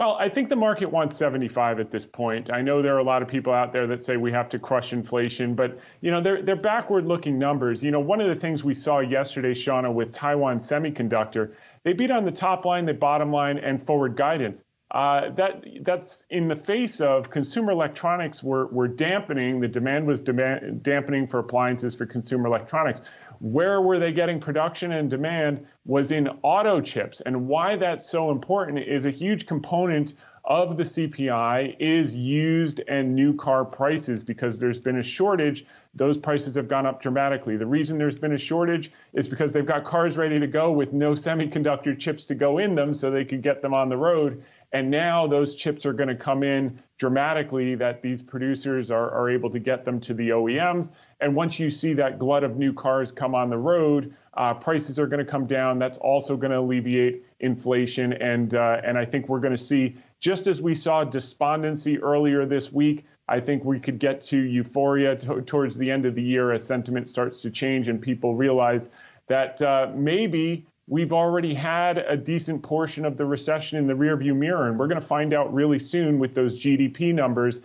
Well, I think the market wants 75 at this point. I know there are a lot of people out there that say we have to crush inflation, but they're backward-looking numbers. One of the things we saw yesterday, Shauna, with Taiwan Semiconductor, they beat on the top line, the bottom line, and forward guidance. That's in the face of consumer electronics were dampening. The demand was dampening for appliances for consumer electronics. Where were they getting production and demand was in auto chips. And why that's so important is a huge component of the CPI is used and new car prices. Because there's been a shortage, those prices have gone up dramatically. The reason there's been a shortage is because they've got cars ready to go with no semiconductor chips to go in them so they could get them on the road. And now those chips are going to come in dramatically, that these producers are able to get them to the OEMs. And once you see that glut of new cars come on the road, prices are going to come down. That's also going to alleviate inflation. And I think we're going to see, just as we saw despondency earlier this week, I think we could get to euphoria towards the end of the year as sentiment starts to change and people realize that maybe we've already had a decent portion of the recession in the rearview mirror. And we're going to find out really soon with those GDP numbers